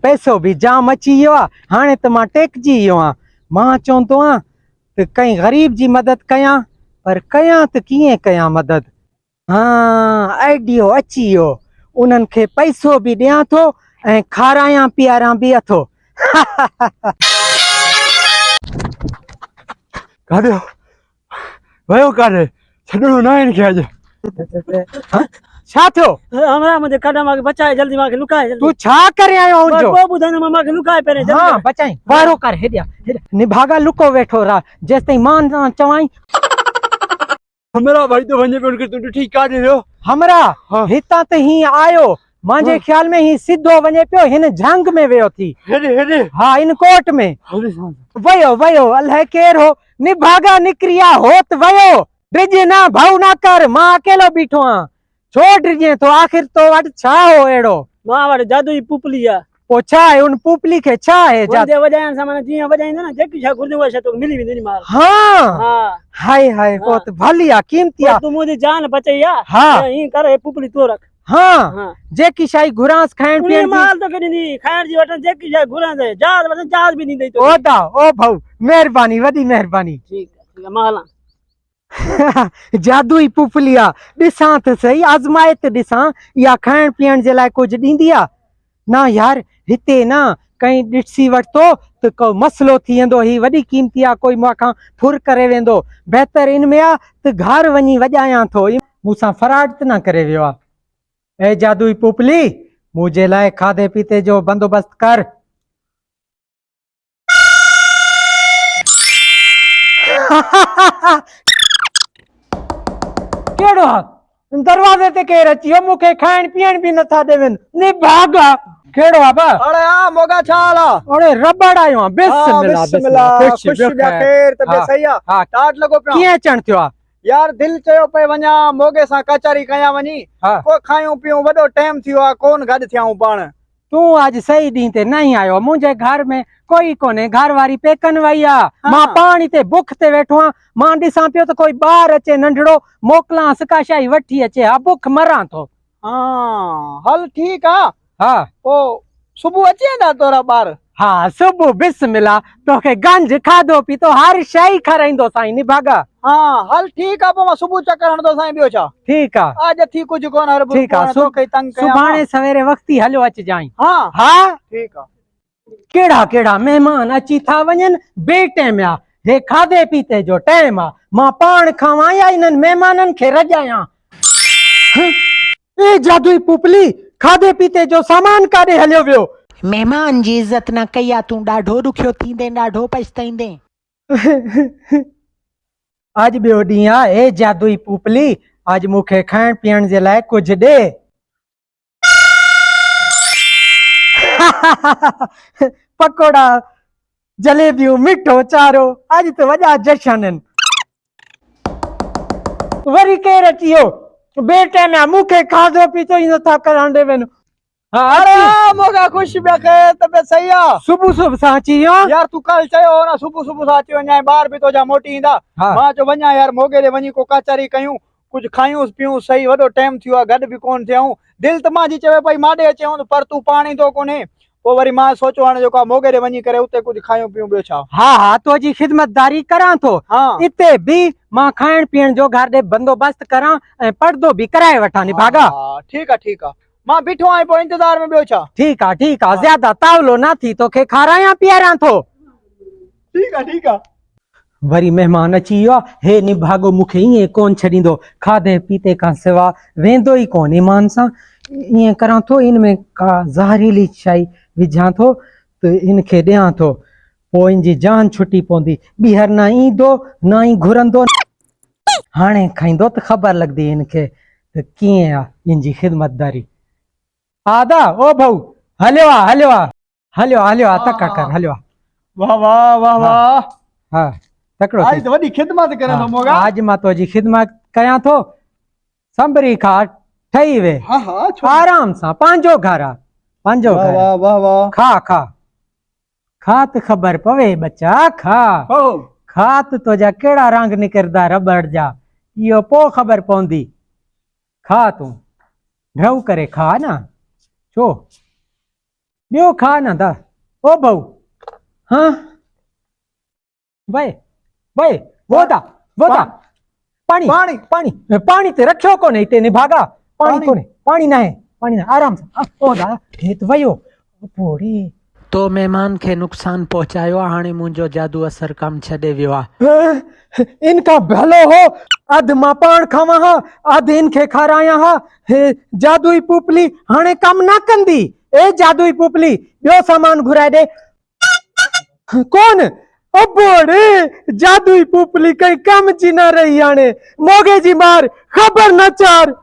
पैसो भी जाम अची वियो आहे। हाणे त मां टेकजी वियो आहियां। मां चवंदो आहियां त कंहिं ग़रीब जी मदद कयां, पर कयां त कीअं कयां मदद। हाँ, आइडियो अची वियो। उन्हनि खे पैसो बि ॾियां थो ऐं खारायां पीआरां बि अथो। काॾे वियो? काॾे छॾिणो न आहे हिनखे अॼु। हाँ? छा थियो? हमरा मुझे कड़ा माके बचाए जल्दी माके लुकाए जल्दी। तू छा करे आयो हुनजो? को बुधाने माके लुकाए पहले जल्दी। हाँ बचाई वारो कर हेॾिया निभागा लुको वेठो रहा जेसि ताईं मां न चवाई। हमरा भाई तो वञे पियो तू ॾिठी काॾे वियो? हमरा हाँ। हितां त ही आयो मुंहिंजे हाँ। ख्याल में ही सिधो वञे पियो हिन झंग में वियो थी। हेॾे हेॾे हाँ इन कोट में वयो वयो अलाए केरु हो। निभागा निकिरिया होत वयो। ड्रिजे ना भाऊ ना कर, मां अकेलो बीठो आहियां। छो ड्रिजे तो? आखिर तो वटि छा हो अहिड़ो? मां वटि जादुई पुपली आहे। पोइ छा आहे उन पुपली खे छा आहे? वंदे वजाइण सां माना जीअं वजाईंदा न जेकी शइ घुर्जे उहा शइ तोखे मिली वेंदी मार। हाँ हाँ हाय हाय हाँ। वो तो भली आहे कीमती आहे। तू मुंहिंजी जान बचाई आहे। हाँ। हीअं कर पुपली तो रख। हाँ हाँ जेकी शइ घुरांस खाइण उन पीअण जी। माल तो के ॾींदी खाइण जी वठण जेकी शइ घुरांदे जहाज वठण जहाज बि ॾींदई तो। ओ दा ओ भाऊ महिरबानी वॾी महिरबानी। ठीक है मां हलां। जादुई पुपली आहे। ॾिसां त सही आज़माए त ॾिसां इहा खाइण पीअण जे लाइ कुझु ॾींदी आहे ना यार। हिते ना कहीं ॾिसी वठितो त को मसलो थी वेंदो। ही वॾी कीमती आहे कोई मूंखां फुर करे वेंदो। बहितर इन में आहे त घर वञी वॼायां थो। मूंसां फराड त न करे वियो आहे। ए जादुई पुपली मुंहिंजे लाइ खाधे पीते जो बंदोबस्त कर। केड़ो आहे? दरवाजे ते केर अची वियो? मूंखे खाइण पीअण बि नथा ॾेवन। निभागा केड़ो आहे बा? अरे हाँ मोगा छा हाल आहे? अरे रबड़ आयो आहे। बिस्मिल्लाह बिस्मिल्लाह खुश बिया ख़ैर तबियत सही आहे? हाँ टाट लॻो पियो कीअं अचण थियो आहे? यार दिल चयो पे वञा मोगे सां कचहरी कयां वञी। हाँ को खायूं पियूं वॾो टाइम थियो आहे कोन गॾु थियाऊं पाण। तू आज सही ॾींहं ते नहीं आयो। मुंहिंजे घर में कोई कोन्हे। घर वारी पेकन वई आहे। हाँ। मां पाण हिते बुख ते वेठो आहियां। मां ॾिसां पियो त कोई ॿार अचे नंढड़ो मोकिलांसि का शइ वठी अचे। हा बुख मरां थो। हाँ हल ठीक आहे। हाँ पोइ सुबुह अची वेंदा तोरा ॿार? हाँ सुबुह बिस्मिल्लाह तोखे गंज खाधो पीतो हर शइ खाराईंदो साईं निभागा। हाँ हल ठीक आहे पोइ मां सुबुह चक्कर हणंदो साईं। ॿियो छा? ठीकु आहे आज थी कुझु कोन हर ठीकु आहे। तोखे तंग कयां सुभाणे सवेरे वक्ती हलो अचिजांइ। हाँ हाँ ठीक आहे। केड़ा केड़ा मेहमान अची था वञनि बेटाइम आहे। हे खाधे पीते जो टाइम आहे। मां पाण खावां या इन्हनि मेहमाननि खे रजायां? ए जादुई पुपली खाधे पीते जो सामान काॾे हलियो वियो? मेहमान जी इज्जत न कई आहे तूं ॾाढो ॾुखियो थींदे ॾाढो पछताईंदे। अज ॿियो ॾींहुं आहे। ए जादुई पुपली अज मूंखे खाइण पीअण जे लाइ कुझु ॾे। पकोड़ा जलेबियूं मिठो चारो अज त वॾा जशन आहिनि। वरी केर अची वियो? बेटाइम आहे। मूंखे खाधो पीतो ई नथा करण ॾेवन। अरे हाँ मोगा खुश बिया ख़ैर तबियत सही आहे? सुबुह सुबुह सां अची वियो? यार तू कल चयो हो ना सुबुह सुबुह सां अची वञाए ॿार बि तुंहिंजा मोटी ईंदा। हाँ। मां चयो वञा यार मोगे ॾे वञी को कचहरी कयूं कुझु खायूं पियूं सही वॾो टाइम थियो आहे गॾु बि कोन थियाऊं। दिलि त मुंहिंजी चवे पई मां ॾे अचऊं पर तूं पाण ईंदो कोन्हे। पोइ वरी मां सोचियो हाणे जेको आहे मोगे ॾे वञी करे उते कुझु खायूं पियूं। ॿियो छा? हाँ हाँ तुंहिंजी ख़िदमतदारी करां थो। हाँ इते भी मां खाइण पीअण जो घर ॾे बंदोबस्त करां ऐं पर्दो बि कराए वठां निभागा। हाँ ठीक आहे मां बीठो आहियां पोइ इंतज़ार में। ॿियो छा? ठीक आहे ज्यादा तावलो न थी तोखे खारायां पीआरां थो। ठीक आहे। वरी मेहमान अची वियो आहे। हे निभागो मूंखे ईअं कोन छॾींदो। खाधे पीते खां सिवा वेंदो ई कोन ईमान सां। ईअं करां थो इन में का ज़हरीली शइ विझां थो त इनखे ॾियां थो। पोइ इनजी जान छुटी पवंदी। ॿीहर न ईंदो न ई घुरंदो। हाणे खाईंदो त ख़बर लॻंदी इनखे त कीअं आहे इनजी ख़िदमतदारी। आदा ओ भाऊ हलियो आहे तका कर हलियो आहे। वाह वाह वाह वाह। हाँ तकड़ो आज तो वॾी ख़िदमत करंदो मोगा। आज मां तुंहिंजी ख़िदमत कयां थो। संभरी खा ठही वे। हाँ हाँ आराम सां पंहिंजो घर आहे पंहिंजो वाह घर। वाह वाह वाह। खा त ख़बर पवे बच्चा खा। खा त तुंहिंजा कहिड़ा रंग निकिरंदा रबड़ जा इहो पोइ ख़बर पवंदी। खा तूं ढऊ करे खा न छो ॿियो खा न दा ओ भाऊ हाँ वए वो दा पानी पानी। पानी पानी ते रखियो कोने हिते निभागा पानी पानी। कोने पानी ना आराम सां ओ दा हेत वयो पोड़ी तो मेहमान खे नुक़सान पहुचायो आहे हाणे मुंहिंजो जादू असर कम छॾे वियो आहे इनका भलो हो अध मां पाण खावां हा अध इनखे खारायां हा हे जादुई पुपली हाणे कम न कंदी ए जादुई पुपली ॿियो सामान घुराए दे कौन ओ बोड़े जादुई पुपली कहीं कम जी न रही हाणे मोगे जी मार खबर न चार